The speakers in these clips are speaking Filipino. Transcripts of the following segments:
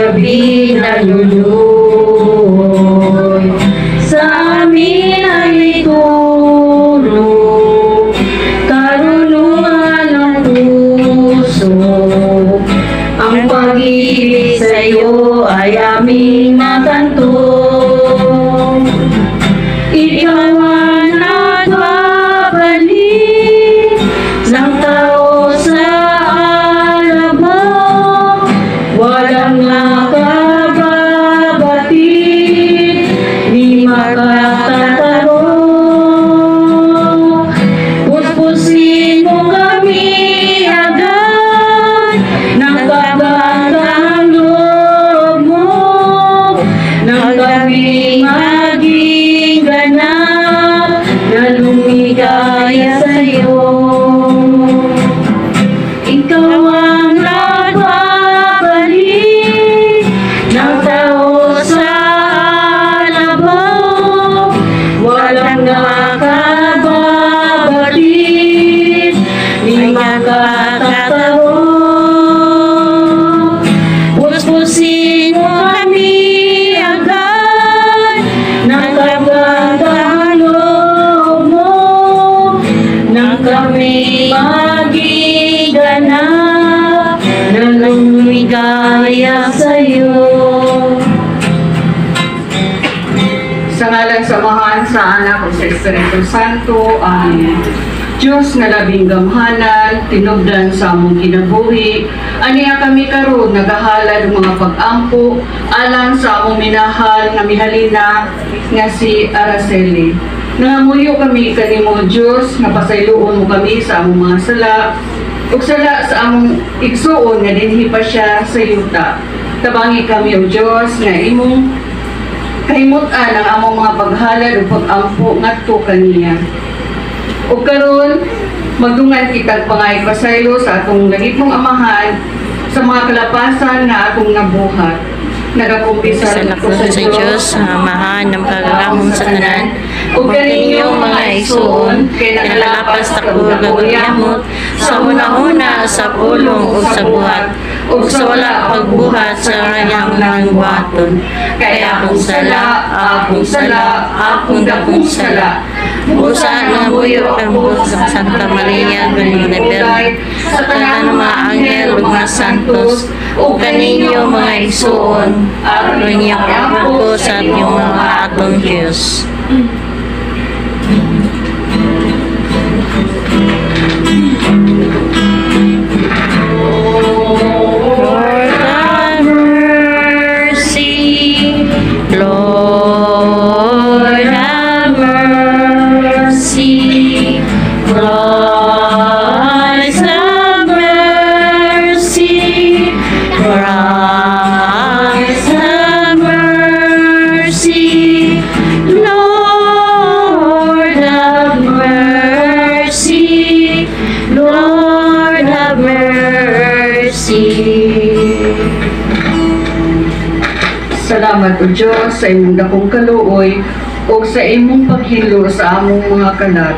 gabi naluloy. Sa amin ay ituro karunungan ng puso. Ang pag-ibig sa'yo ay aming nakanto. Ikaw ang nagbabalik ng tao sa alabang, walang nakababatid, di makatataro. Puspusin mo kami agad ng kabagang loob mo, nang kami maging ganap na lumigaya sa'yo. Ikaw ang nagbabalik ng tao sa alabang, walang nakababatid, di makatataro. Puspusin mo kami agad ng kabagang loob mo, nang kami maging ganap na lumigaya sa'yo. Sa ngalan samahan sa anak o sa Espiritu Santo, Amen. Diyos na labing gamhanan, tinubdan sa among kinabuhi, aniya kami karon nagahalad ng mga pag-ampo alang sa among minahal na mihalina nga si Araceli. Nangamuyo kami kanimo Diyos, napasayloon mo kami sa among mga sala, ug sala sa among igsuon nga dinhi pa siya sa yuta. Tabangi kami o Diyos nga imong kahimutan ang among mga paghalad o pag-ampo ngadto kaniya. O karon magdungan kitag pangay pasaylo sa atong lagitong amahan sa mga kalapasan na atong nabuhat. Nagakumpisal Salamat sa Diyos, amahan ng pagkakamong sa tanan. O kaninyong mga isuon, kay nakalapas takbo gagayamot, sa una-una, sa pulong o sa buhat, o sa wala pagbuhat sa kanyang nangwaton. Kaya akong sala, akong sala, akong dakong sala. Busa ng buyo ang sa Santa Maria, Ganyan na Birhen, sa tanan ng mga anghel ug mga santos, o kaninyo mga igsuon, aron niya ko sa inyong mga atong Diyos. Lord have mercy, Lord have mercy, Christ have mercy, Christ have mercy, Lord have mercy, Lord have mercy. Salamat o Diyos sa imong dakong kaluoy o sa imong paghilo sa among mga kalat.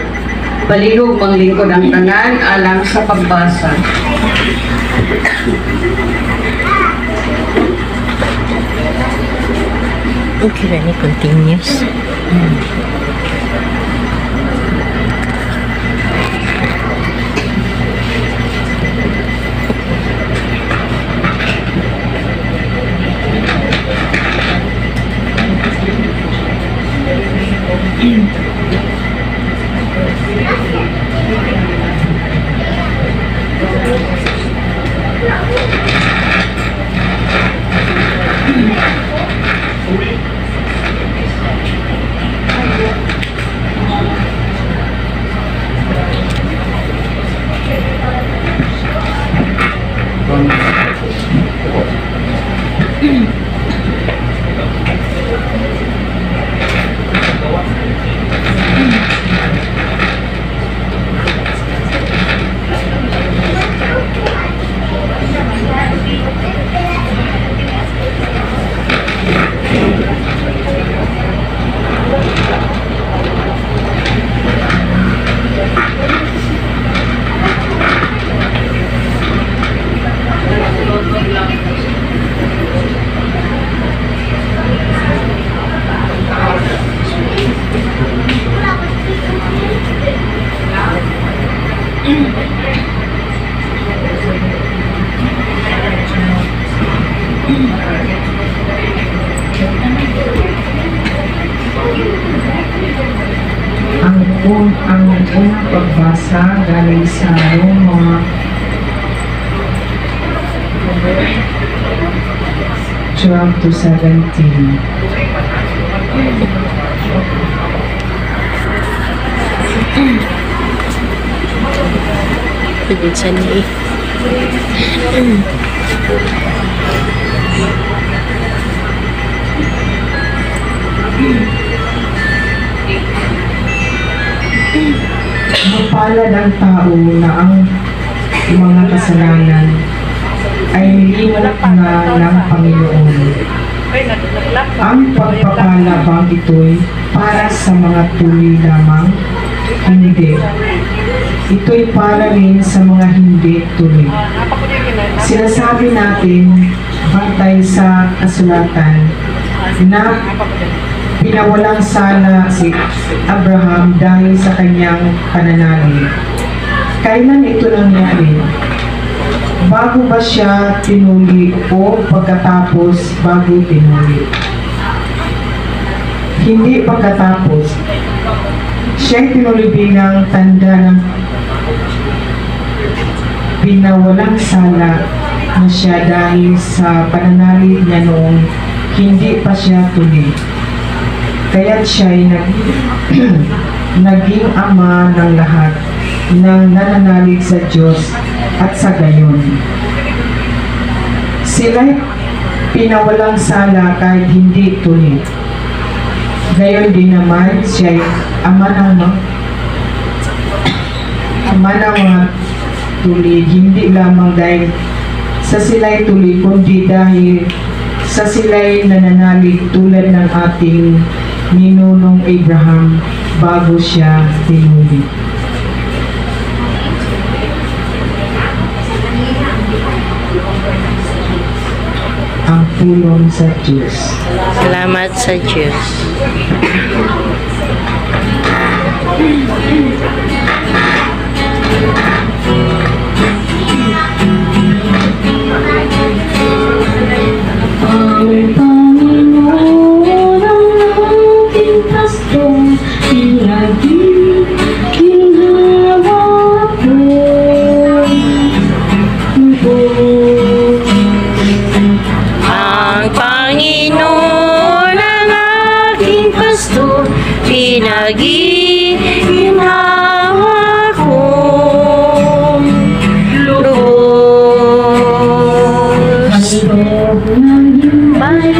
Balihog manglingkod ang tanan alang sa pagbasa. Okay, ni continuous. unang pagbasa galing sa Roma 12-17. Pwede sa ni. Mapalad ang tao na ang mga kasalanan ay niliwat na ng Panginoon. Ang pagpapalabang ito'y para sa mga tuloy lamang? Hindi. Ito'y para rin sa mga hindi tuloy. Sinasabi natin, bantay sa kasulatan, na pinawalang sala si Abraham dahil sa kanyang pananalig. Kailan ito nangyari? Bago ba siya tinuli o pagkatapos bago tinuli? Hindi pagkatapos. Siya'y tinuli bilang tanda ng pinawalang sala na siya dahil sa pananalig niya noong hindi pa siya tuli. Kaya't siya'y naging ama ng lahat ng nananalig sa Diyos at sa gayon. Sila'y pinawalang sala kahit hindi tuli. Gayon din naman siya'y ama ng mga tuli, hindi lamang dahil sa sila'y tuli, kundi dahil sa sila'y nananalig tulad ng ating ninunong Abraham bago siya tinuli. Ang pulong sa Diyos. Salamat sa Diyos. Ang Panginoon ang ating pastong ginhawa ko. Ang Panginoon ang aking pastor, pinag-iinawa ko. Lubos Ng himbay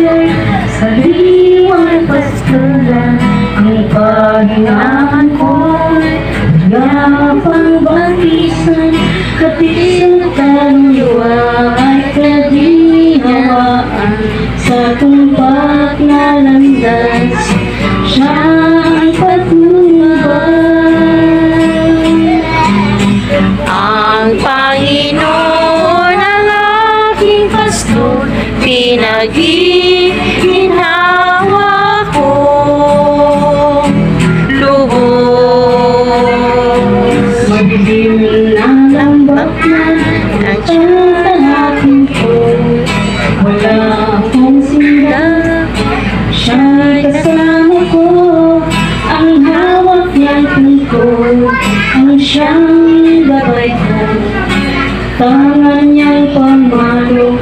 sa liwang pastoran, ang paghinaan ko'y yapang batisan, kapisan luwa ay kadihawaan, sa tumpak na landas, siya ang patnubay. ang Panginoon ang aking pastor, pinag-iinawa ko. Lubos Magdilim ng lambak na ang tanghakin ko, wala akong sinda, siya'y kasama ko, ang hawak niyang tungkol, ang siyang gabay ko, tangan niyang pamalo,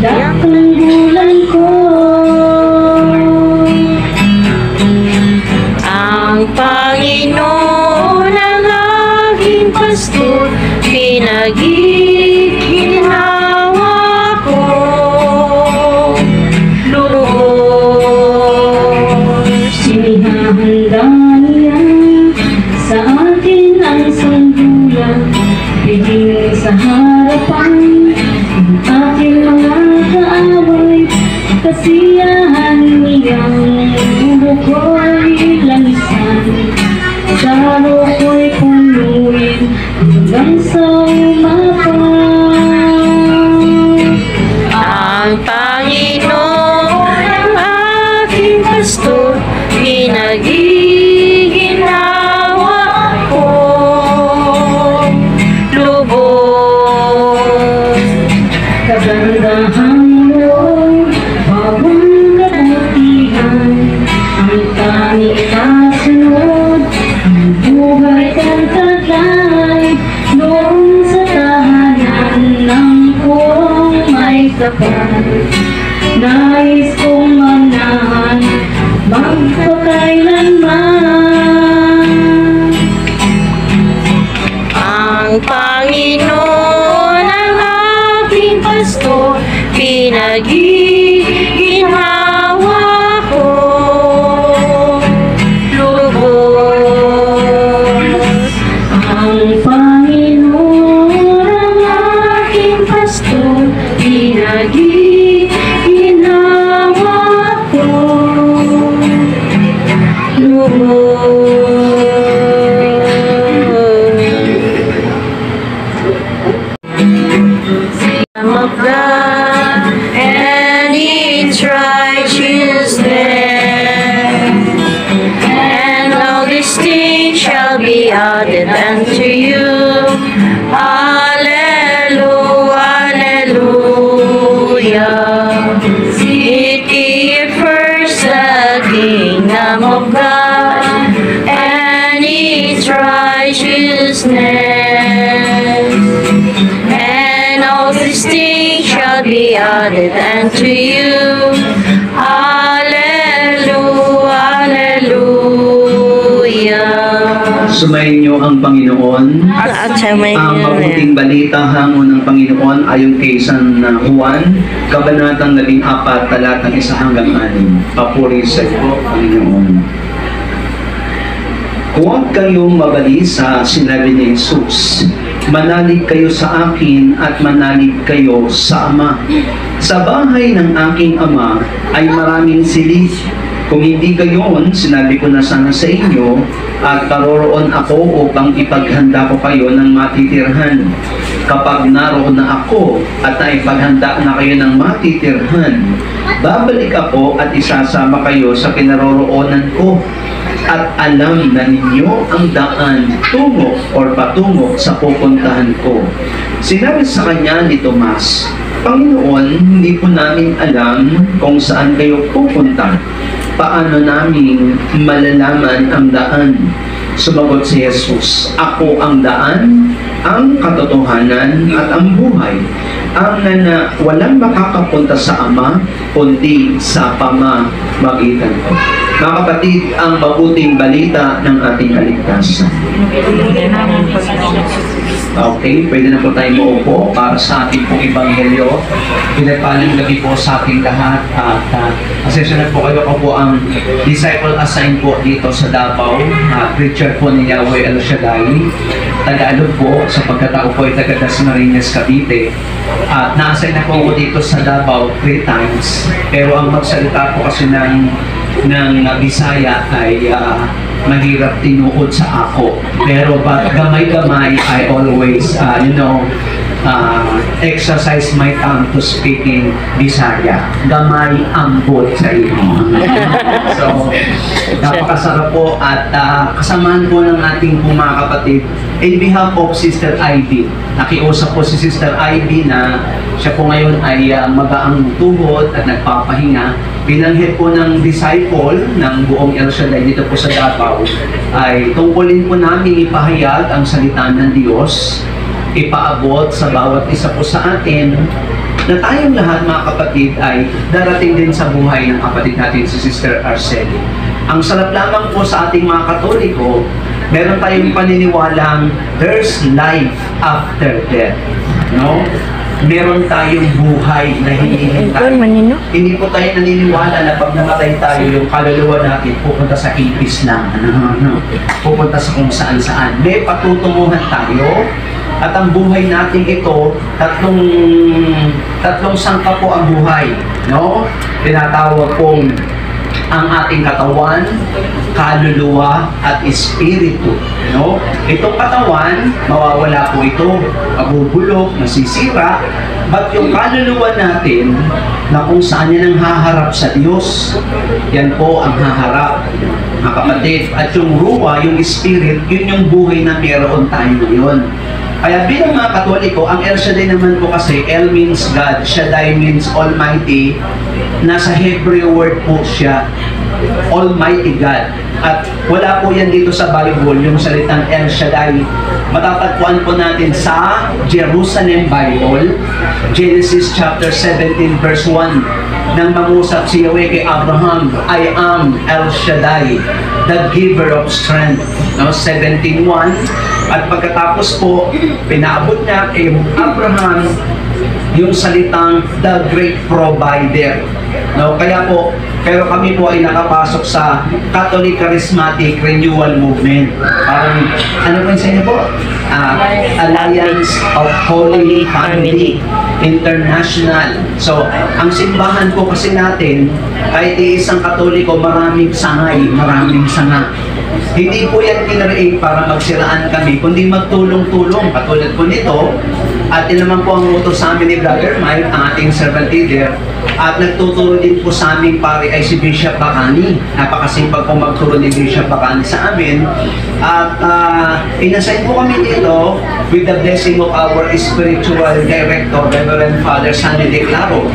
sa bulan ko. ang Panginoon ang aking pastor, pinag-iinawa ko. Lubos Sinihahanda niya sa atin ang sandulan, biging sa harapan ng ating mga kaaway, kasiyahan niyang buko'y langisan, saro ko'y punuin hanggang sa umapaw. ang Panginoon ang aking pastor, pinag-iinawa ko. Lubos Kagandahan mo, bawang kapal. Nais kong manahan magpakailanman. Ang Panginoon ang aking pastor, pinag-iginhawa ko. Lubos Ang Panginoon ang aking pastor, pinag-iginhawa ko. Lamb of God, and its righteousness, and all these things shall be added unto you. Hallelujah, hallelujah. Seek ye first the kingdom of God, and its righteousness, and all these things shall be added unto you. Hallelujah, hallelujah. Sumayin niyo ang Panginoon. At sa may Ang mabuting balita hango ng Panginoon ayon kay San Juan, Kabanatang 14, talatang 1 hanggang 6. Papuri sa iyo, Panginoon. Huwag kayong mabalisa, sinabi ni Jesus. Manalig kayo sa akin at manalig kayo sa Ama. Sa bahay ng aking Ama ay maraming silid. Kung hindi gayon, sinabi ko na sana sa inyo, at paroroon ako upang ipaghanda ko kayo ng matitirhan. Kapag naroon na ako at naipaghanda na kayo ng matitirhan, babalik ako at isasama kayo sa kinaroroonan ko. At alam na ninyo ang daan tungo or patungo sa pupuntahan ko. Sinabi sa kanya ni Tomas, Panginoon, hindi po namin alam kung saan kayo pupunta. Paano namin malalaman ang daan? Sumagot si Jesus, Ako ang daan, ang katotohanan at ang buhay. Ang walang makakapunta sa Ama, kundi sa pamamagitan ko. Mga kapatid, ang mabuting balita ng ating kaligtasan. Okay, pwede na po tayo maupo para sa ating pong ebanghelyo. Pinagpalang gabi po sa ating lahat at asensya na po kayo. Ako po ang disciple assigned po dito sa Davao, preacher po ni Yahweh El Shaddai, Tagalog po sa pagkatao po ay taga Dasmariñas, Cavite. At na-assign na po ako dito sa Davao 3 times, pero ang magsalita po kasi ng Bisaya ay mahirap tinuod sa ako. Pero gamay-gamay, I always, exercise my tongue to speak in Bisaya. Gamay ambot sa inyo. So, napakasarap po at kasamaan po ng ating mga kapatid. In behalf of Sister Ivy, nakiusap po si Sister Ivy na siya po ngayon ay magaang tuhod at nagpapahinga. Bilang head po ng disciple ng buong El Shaddai dito po sa Davao, ay tungkulin po namin ipahayag ang salita ng Diyos, ipaabot sa bawat isa po sa atin na tayong lahat mga kapatid ay darating din sa buhay ng kapatid natin si Sister Arceli. Ang sarap lamang po sa ating mga Katoliko, meron tayong paniniwalang there's life after death. No? Meron tayong buhay na hinihintay. Hindi po tayo naniniwala na pag namatay tayo, yung kaluluwa natin pupunta sa ipis lang. Pupunta sa kung saan-saan. May patutunguhan tayo. At ang buhay natin ito, tatlong sangka po ang buhay. No? Tinatawag pong ang ating katawan, kaluluwa, at espiritu. No? Itong katawan, mawawala po ito, mabubulok, masisira, but yung kaluluwa natin, na kung saan yan ang haharap sa Diyos, yan po ang haharap, mga kapatid. At yung ruwa, yung spirit, yun yung buhay na meron tayo ngayon. Kaya bilang mga Katoliko, ang El Shaddai naman po kasi, El means God, Shaddai means Almighty. Nasa Hebrew word po siya, Almighty God. At wala po yan dito sa Bible, yung salitang El Shaddai. Matatagpuan po natin sa Jerusalem Bible, Genesis chapter 17 verse 1. Nang mangusap si Yahweh kay Abraham, I am El Shaddai, the giver of strength. No? 17:1. At pagkatapos po, pinaabot niya kay Abraham yung salitang the great provider. No, kaya po, pero kami po ay nakapasok sa Catholic Charismatic Renewal Movement. Parang, ano po sa inyo po? Alliance of Holy Family International. So, ang simbahan po kasi natin, kahit isang Katoliko, maraming sangay, maraming sanga. Hindi po yan kinreate para magsiraan kami, kundi magtulong-tulong. Katulad po nito, at yun naman po ang utos sa amin ni Brother Mike, ang ating servant leader, at nagtuturo din po sa aming pare ay si Bishop Bacani. Napakasipag po magturo ni Bishop Bacani sa amin. At inassign po kami dito with the blessing of our spiritual director, Reverend Father Sandy De Claro.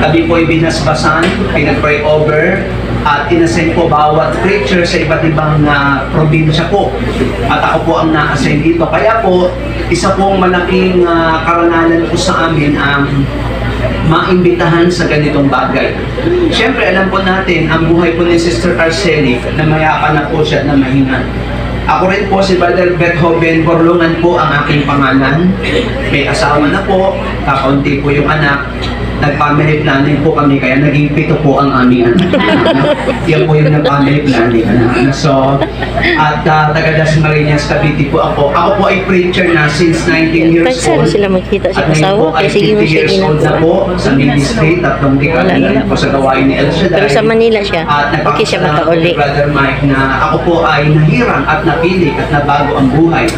Kami po ay binasbasan, pinag-pray over, at inassign po bawat preacher sa iba't ibang probinsya po. At ako po ang na-assign dito. Kaya po, isa pong malaking karangalan po sa amin ang maimbitahan sa ganitong bagay. Siyempre, alam po natin, ang buhay po ni Sister Arceli, na mayapa na po siya na mahina. Ako rin po si Brother Beethoven Borlungan po ang aking pangalan. May asawa na po, kakaunti po yung anak. Nag-family planning po kami, kaya naging 7 po ang aming anak. Yan po yung nag-family planning. So, at taga Dasmariñas, Cavite po ako. Ako po ay preacher na since 19 years Pwede old. sila magkita sa At ngayon asawa, po ay kaya sige mo 50 siya years old na po sa ministry, 3 dekada na po sa gawain ni El Shaddai. Pero sa Manila siya, At okay siya nagpapasalamat makauli. po, Brother Mike, na ako po ay nahirang at napili at nabago ang buhay.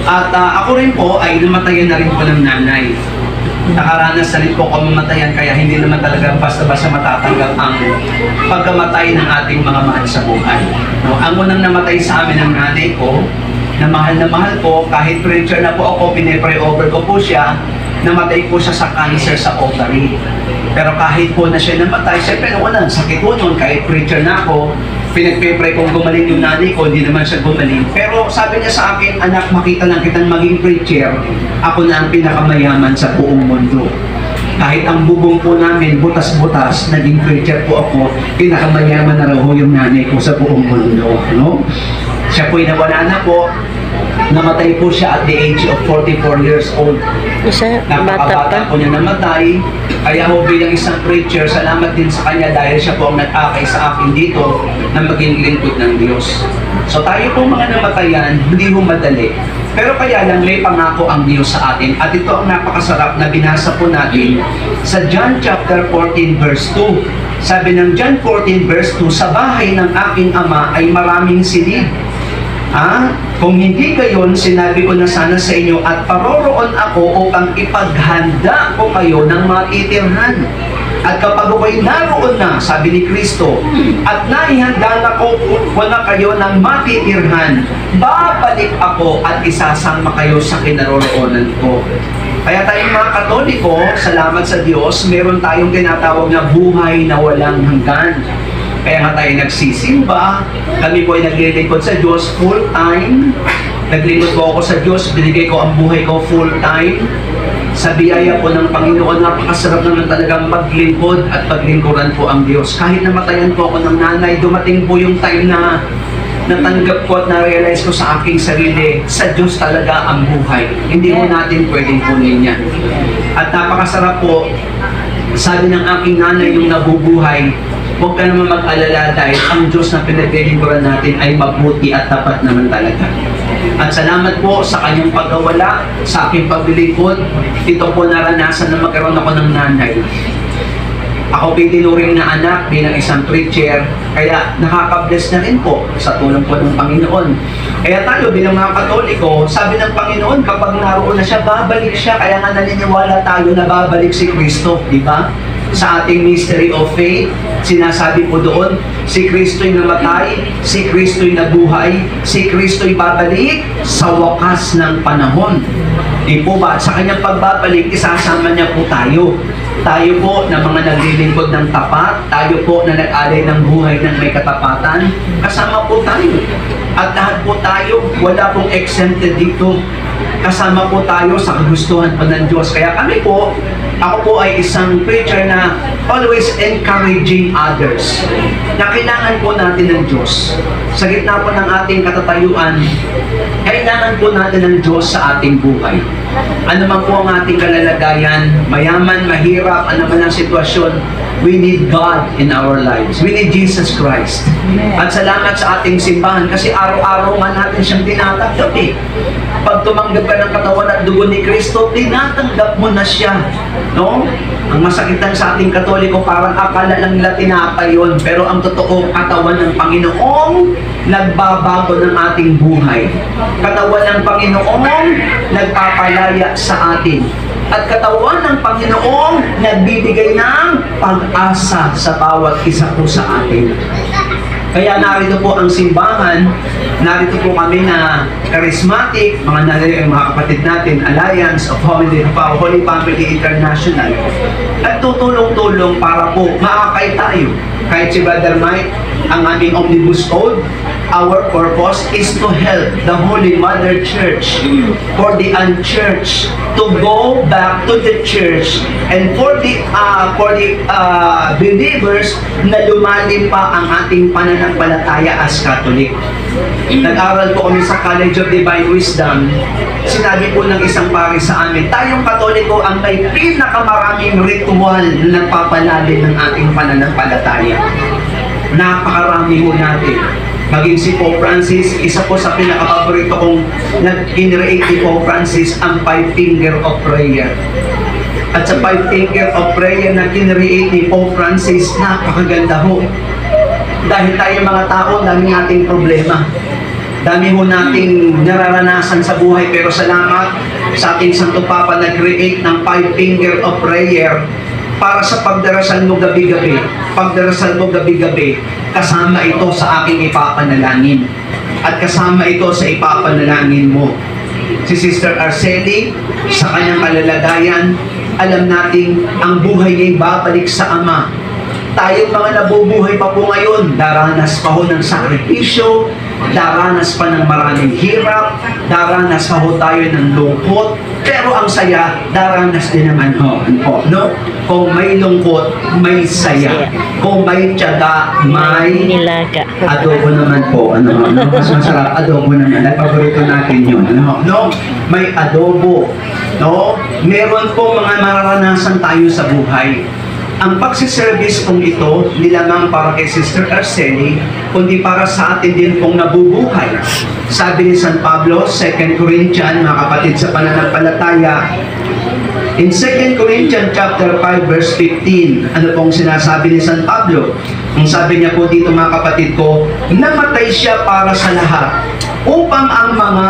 At ako rin po ay namatayan na rin po ng nanay. Nakaranas na rin po ako mamatayan, kaya hindi naman talaga basta-basta matatanggap ang pagkamatay ng ating mga mahal sa buhay. No, ang unang namatay sa amin ng nanay ko, na mahal ko, kahit preacher na po ako, pinipray over ko po siya, namatay po siya sa cancer sa ovary. Pero kahit po na siya namatay, siyempre noon ang sakit po noon, kahit preacher na ako, pinagpipray kong gumaling yung nanay ko, hindi naman siya gumaling. Pero sabi niya sa akin, anak, makita lang kitang maging preacher, ako na ang pinakamayaman sa buong mundo. Kahit ang bubong po namin, butas-butas, naging preacher po ako, pinakamayaman na raw yung nanay ko sa buong mundo. No? Siya po'y nawala na po, namatay po siya at the age of 44 years old. Isa, bata pa. Napakabata po niya namatay. Kaya ho bilang isang preacher, salamat din sa kanya dahil siya po ang nag-akay sa akin dito na maging lingkod ng Diyos. So tayo po mga namatayan, hindi ho madali. Pero kaya lang may pangako ang Diyos sa atin. At ito ang napakasarap na binasa po natin sa John chapter 14 verse 2. Sabi ng John 14 verse 2, sa bahay ng aking ama ay maraming silid. Kung hindi gayon, sinabi ko na sana sa inyo at paroroon ako upang ipaghanda ko kayo ng matitirhan. At kapag ako'y naroon na, sabi ni Kristo, at naihanda na ko na kayo ng matitirhan, babalik ako at isasama kayo sa kinaroroonan ko. Kaya tayong mga Katoliko, salamat sa Diyos, meron tayong tinatawag na buhay na walang hanggan. Kaya nga tayo nagsisimba, kami po ay naglilingkod sa Diyos full-time. Naglingkod po ako sa Diyos, binigay ko ang buhay ko full-time. Sa biyaya po ng Panginoon, napakasarap naman talagang maglingkod at paglingkuran po ang Diyos. Kahit namatayan po ako ng nanay, dumating po yung time na natanggap ko at na-realize ko sa aking sarili, sa Diyos talaga ang buhay. Hindi mo natin pwedeng kunin yan. At napakasarap po, sabi ng aking nanay yung nabubuhay, huwag ka naman mag-alala dahil ang Diyos na pinaglilingkuran natin ay mabuti at tapat naman talaga. At salamat po sa kanyang pagkawala, sa aking paglilingkod. Ito po naranasan na magkaroon ako ng nanay. Ako pitinuring na anak bilang isang preacher, kaya nakaka-bless na rin po sa tulong po ng Panginoon. Kaya tayo bilang mga Katoliko, sabi ng Panginoon, kapag naroon na siya, babalik siya. Kaya nga naniniwala tayo na babalik si Kristo, di ba? Sa ating mystery of faith, sinasabi po doon, si Kristo'y namatay, si Kristo'y nabuhay, si Kristo'y babalik sa wakas ng panahon. Di po ba? At sa kanyang pagbabalik, isasama niya po tayo. Tayo po na mga naglilingkod ng tapat, tayo po na nag-alay ng buhay ng may katapatan, kasama po tayo. At lahat po tayo, wala pong exempted dito. Kasama po tayo sa kagustuhan pa ng Diyos. Kaya ako po ay isang preacher na always encouraging others. Na kailangan po natin ng Diyos. Sa gitna po ng ating katatayuan, kailangan po natin ng Diyos sa ating buhay. Ano man po ang ating kalalagayan, mayaman, mahirap, ano man ang sitwasyon, we need God in our lives. We need Jesus Christ. At salamat sa ating simbahan kasi araw-araw nga natin siyang tinatanggap eh. Pag tumanggap ka ng katawan at dugo ni Kristo, tinatanggap mo na siya. No? Ang masakit lang sa ating Katoliko, parang akala lang nila tinapay yun. Pero ang totoo, katawan ng Panginoong nagbabago ng ating buhay. Katawan ng Panginoong nagpapalaya sa atin. At katawan ng Panginoong nagbibigay ng pag-asa sa bawat isa po sa atin. Kaya narito po ang simbahan, narito po kami na charismatic, mga kapatid natin, Alliance of Holy Family International. At tutulong-tulong para po maakay tayo. Kahit si Brother Mike, ang aming Omnibus Code, our purpose is to help the Holy Mother Church for the unchurched to go back to the church, and for the believers na lumalim pa ang ating pananampalataya as Catholic. Nag-aral po kami sa College of Divine Wisdom. Sinabi po ng isang pari sa amin, tayong Katoliko ang may pinakamaraming ritual na nagpapalalim ng ating pananampalataya. Napakarami po natin. Maging si Pope Francis, isa po sa pinaka-paborito kong nag-generate ni Pope Francis ang 5 Finger of Prayer. At sa 5 Finger of Prayer na kinreate ni Pope Francis, napakaganda ho. Dahil tayo mga tao, dami nating problema. Dami ho nating nararanasan sa buhay, pero salamat sa ating Santo Papa nag-create ng 5 Finger of Prayer para sa pagdarasal mo gabi-gabi. Pagdarasal mo gabi-gabi, kasama ito sa aking ipapanalangin. At kasama ito sa ipapanalangin mo. Si Sister Arceli, sa kanyang kalalagayan, alam nating ang buhay niya babalik sa Ama. Tayong mga nabubuhay pa po ngayon, daranas pa ho ng sakripisyo, daranas pa ng maraming hirap, daranas pa ho tayo ng lungkot, pero ang saya, daranas din naman ho. No? Kung may lungkot, may saya. Kung may tiyaga, may Nilaga. adobo naman po. Mas masarap, adobo naman. At paborito natin yun. No? May adobo. No? Meron po mga mararanasan tayo sa buhay. Ang pagsiservice kong ito, hindi lamang para kay Sister Arceli, kundi para sa atin din pong nabubuhay. Sabi ni San Pablo, 2 Corinthians, mga kapatid sa pananampalataya, in 2 Corinthians chapter 5 verse 15, ano pong sinasabi ni San Pablo? Ang sabi niya po dito, mga kapatid ko, namatay siya para sa lahat, upang ang mga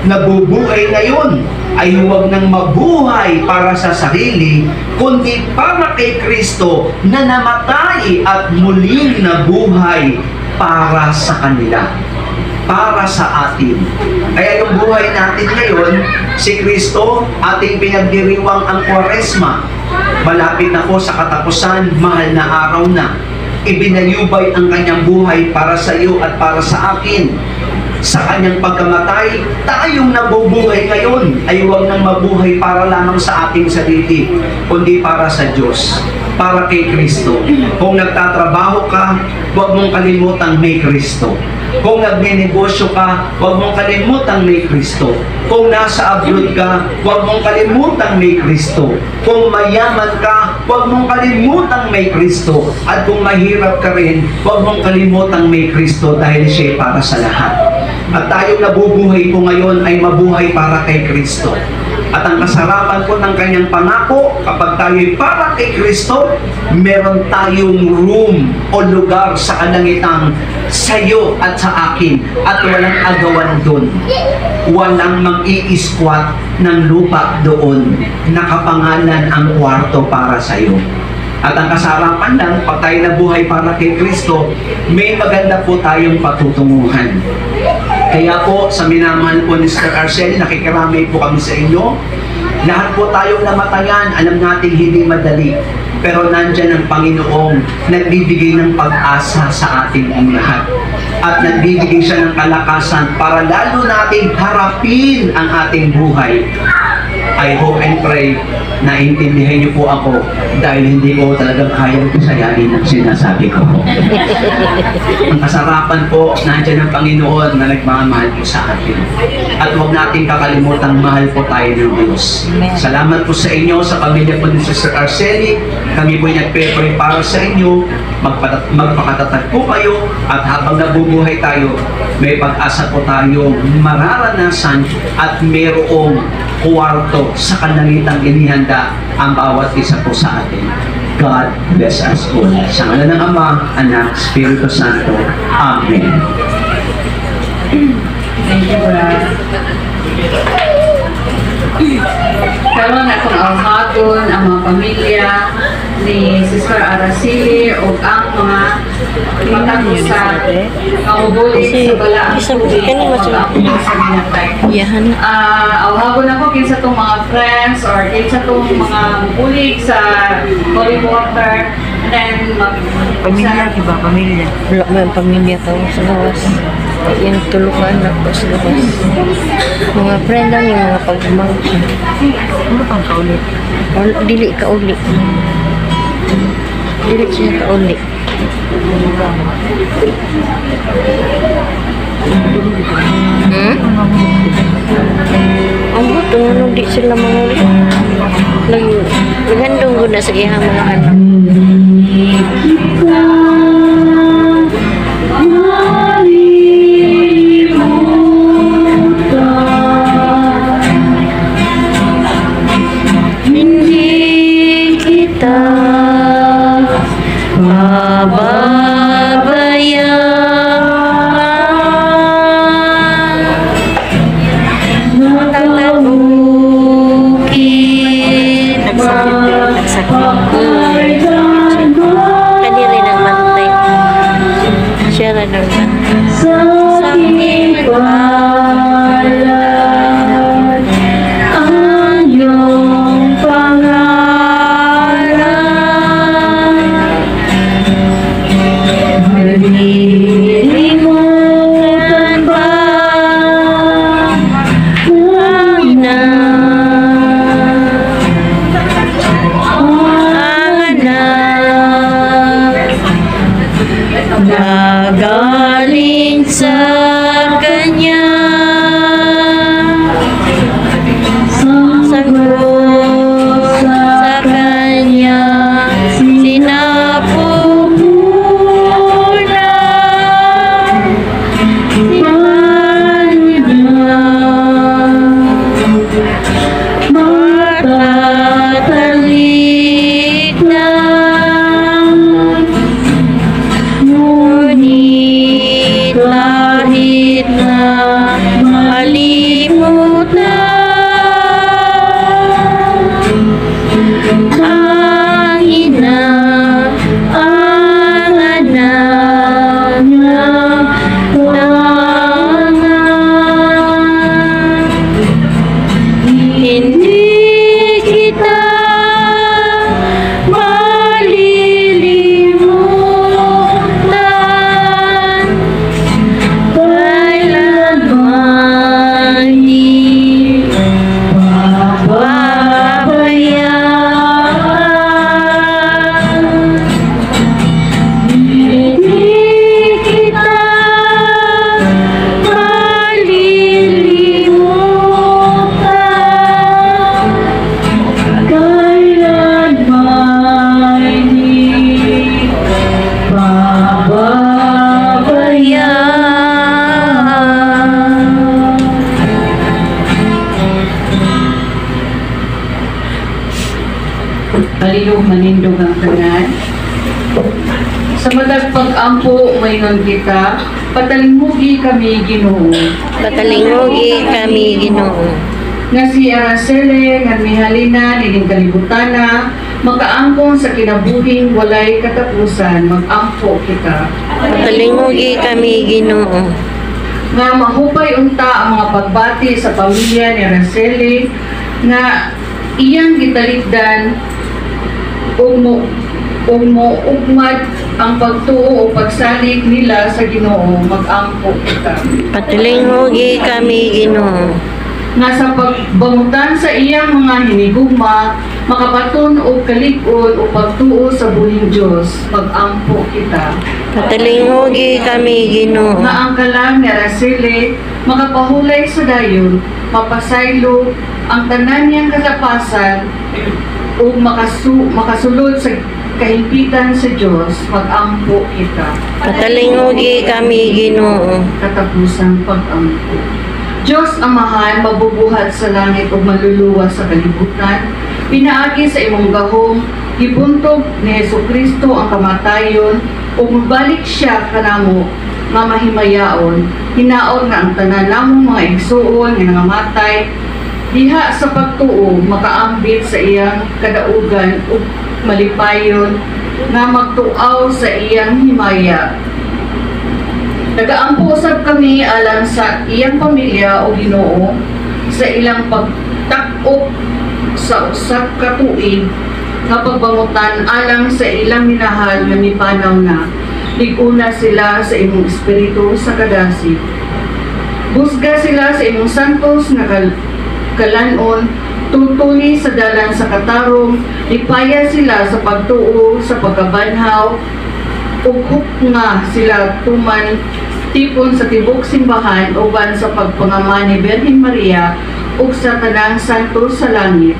nabubuhay ngayon ay huwag nang mabuhay para sa sarili, kundi para kay Kristo na namatay at muling nabuhay para sa kanila, para sa atin. Kaya yung buhay natin ngayon, si Kristo, ating pinagdiriwang ang Kwaresma. Malapit na po sa katapusan, mahal na araw na. Ibinayubay ang kanyang buhay para sa iyo at para sa akin. Sa kanyang pagkamatay, tayong nabubuhay ngayon ay huwag nang mabuhay para lamang sa ating sarili, kundi para sa Diyos, para kay Kristo. Kung nagtatrabaho ka, huwag mong kalimutang may Kristo. Kung nagninegosyo ka, huwag mong kalimutang may Kristo. Kung nasa abroad ka, huwag mong kalimutang may Kristo. Kung mayaman ka, huwag mong kalimutang may Kristo. At kung mahirap ka rin, huwag mong kalimutang may Kristo dahil siya para sa lahat. At tayong nabubuhay po ngayon ay mabuhay para kay Kristo. At ang kasarapan po ng kanyang pangako, kapag tayo'y para kay Kristo, meron tayong room o lugar sa kalangitan sa iyo at sa akin, at walang agawan doon. Walang mang-i-squat ng lupa doon. Nakapangalan ang kwarto para sa iyo. At ang kasarapan lang, pag tayo nabuhay para kay Kristo, may maganda po tayong patutunguhan. Kaya po, sa minamahal po ni Sister Arceli, nakikiramay po kami sa inyo. Lahat po tayong namatayan, alam natin hindi madali. pero nandyan ang Panginoong nagbibigay ng pag-asa sa ating lahat. At nagbibigay siya ng kalakasan para lalo nating harapin ang ating buhay. I hope and pray na intindihan niyo po ako dahil hindi ko talagang kayang pisayain ang sinasabi ko. Ang kasarapan po, nandiyan ang Panginoon na nagmamahal po sa atin. At huwag nating kakalimutan, mahal po tayo ng Diyos. Salamat po sa inyo, sa pamilya po ni Sister Arceli. Kami po ay nagpe-pray para sa inyo. Magpakatatag po kayo at habang nabubuhay tayo, may pag-asa po tayong mararanasan at mayroong kuwarto sa kanalitang inihanda ang bawat isa po sa atin. God bless us all. Sa ngalan ng Ama, Anak, Espiritu Santo. Amen. Thank you, Brad. Karon akong awhaton ang mga pamilya ni Sister Araceli o ang mga matapos sa kaubulit sa balaang tubig o ang sa binatay. Yahan. Awhagon ako kinsa tong mga friends or kinsa tong mga bulig sa holy water, and then Pamilya, diba? Pamilya. Wala mo yung pamilya ko sa gawas. Yung tulukan na ko sa gawas. Mga friend lang yung mga pagmamagsin. Ano pang kaulit? Dili ka uli. Dili siya ka uli. Ang buto nga di sila mga uli. Naghandong ko na sa ihang mga anak. Hindi kita pababayaan. Matabukid Kanila ng mantay. Siya rin ng mantay. Sakit palad ang iyong pangalan. Malilimutan ba ang ina? Nagaling sa kanya, sagot sa kanya, sinapupunan, iman niya, matatalik na. Ngunit lahit na malimutan ang ina, ang anak niya tangan. Hindi kita malilimutan, kailanman di pababayaan. Hindi kita malilimutan, kailanman di pababayaan. Palilog manindog ang tanan. Sa madagpag-ampo mayroon kita, patalingugi kami Ginoo. Patalingogi kami Ginoo. Nga si Araceli nga mihalina nining kalibutana, makaangkon sa kinabuhing walay katapusan, mag-ampo kita. Patalingogi kami Ginoo. Nga mahupay unta ang mga pagbati sa pamilya ni Araceli nga iyang gitalikdan ugmad ang pagtuo o pagsalig nila sa Ginoo, mag-ampo kita. Patilinghogi kami, Ginoo. Nga sa pagbangutan sa iyang mga hinigugma, makapaton o kalig-on o pagtuo sa buhing Diyos, mag-ampo kita. Patilinghogi kami, Ginoo. Nga ang kalang ni Araceli, makapahulay sa dayon, mapasaylo ang tanan niyang kalapasan o makasulod sa kahimpitan sa Diyos, mag-ampo kita. Patilinghogi kami, Ginoo. Katapusang pag-ampo. Diyos Amahan, mabubuhat sa langit o maluluwa sa kalibutan, pinaagi sa imong gahom, gibuntog ni Jesucristo ang kamatayon, o mabalik siya kanamo, nga mahimayaon, hinaon nga ang tanan namong mga igsuon nga nangamatay, diha sa pagtuo, makaambit sa iyang kadaugan o malipayon, nga magtuaw sa iyang himaya. Nagaampo usab kami alang sa iyang pamilya o Ginoo sa ilang pagtak-op sa usab ka tuig nga pagbangutan alang sa ilang minahal nga mipanaw na liguna sila sa imong espiritu sa kadasig. Busga sila sa imong santos nga kalanon, tutuli sa dalan sa katarong, lipaya sila sa pagtuo sa pagkabanhaw, ug nga sila tuman tipon sa tibok simbahan uban sa pagpangaman ni Birhen Maria ug sa tanang santo sa langit.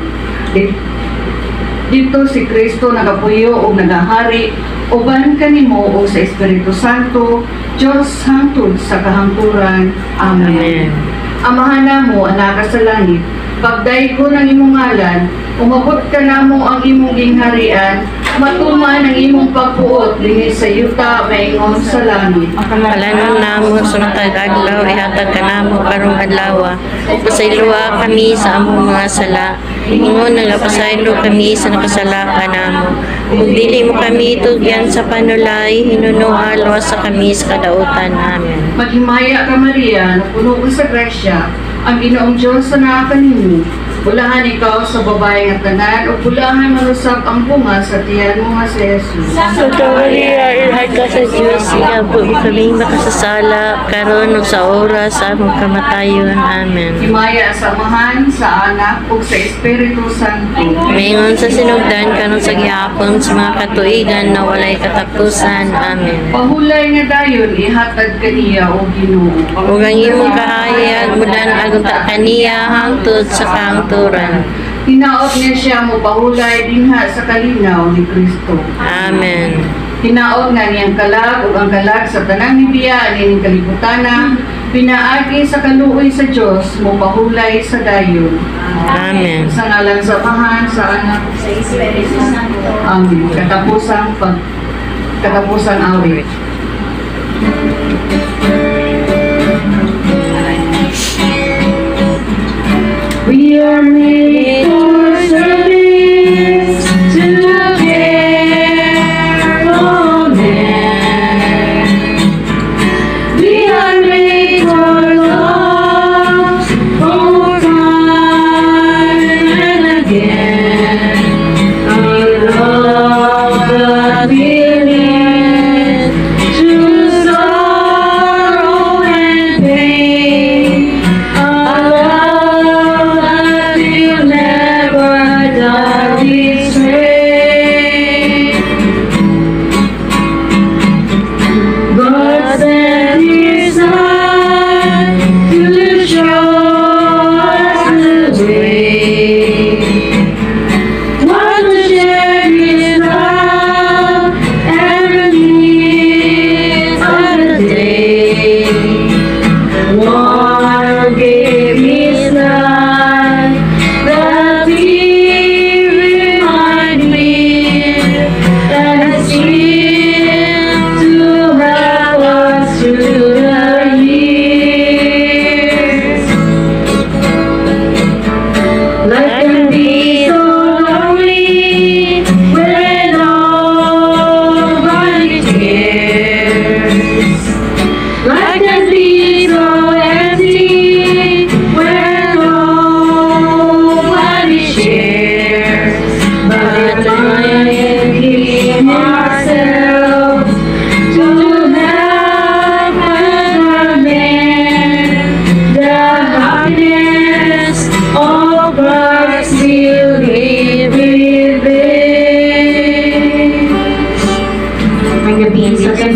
Dito si Kristo nagapuyo ug nagahari uban kanimo ug sa Espiritu Santo, Dios hangtod sa kahangturan. Amen. Amahan namo anak sa langit, pagdayeg ko ng imong ngalan, umabot ka namo ang imong gingharian, matuman ang imong pagpuot dinhi sa yuta maingon sa langit. Kalanon namo sa matag adlaw, ihatag ka namo karong adlaw. Pasayloa kami sa among mga sala. Ingon nga pasaylo kami sa nakasala ka namo. Ug dili mo kami tugyan sa panulay, hinuno alwas sa kami sa kadautan. Amen. Maghimaya ka Maria, na puno ka sa grasya, ang Ginoong Diyos sa nakakanimo. Bulahan ikaw sa babae nga tanan, o bulahan manusap ang bunga sa tiyan mo nga si Jesus. Santa Maria, ilahad ka sa Diyos, iabo kaming makasasala, karon ug sa oras sa among kamatayon. Amen. Himaya sa Amahan, sa Anak, ug sa Espiritu Santo. Maingon sa sinugdan karon sa gihapon sa mga katuigan na walay katapusan. Amen. Pahulay nga dayon, ihatag kaniya o Ginoo. Ug ang imong kahayag mudan agunta kaniya hangtod sa kahangturan. Hinaot niya siya mo pahulay dinha sa kalinaw ni Kristo. Amen. Hinaot nga niyang kalag ug ang kalag sa tanang nibiya nining kalibutana, pinaagi sa kaluoy sa Dios mo pahulay sa dayon. Amen. Sa ngalan sa Amahan, sa Anak, Sa Espiritu Santo. Amen. Katapusang awit. We are made for service to care for men. We are made for love for time and again. Our love that we live through sorrow and pain. Our love that we live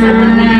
Amen.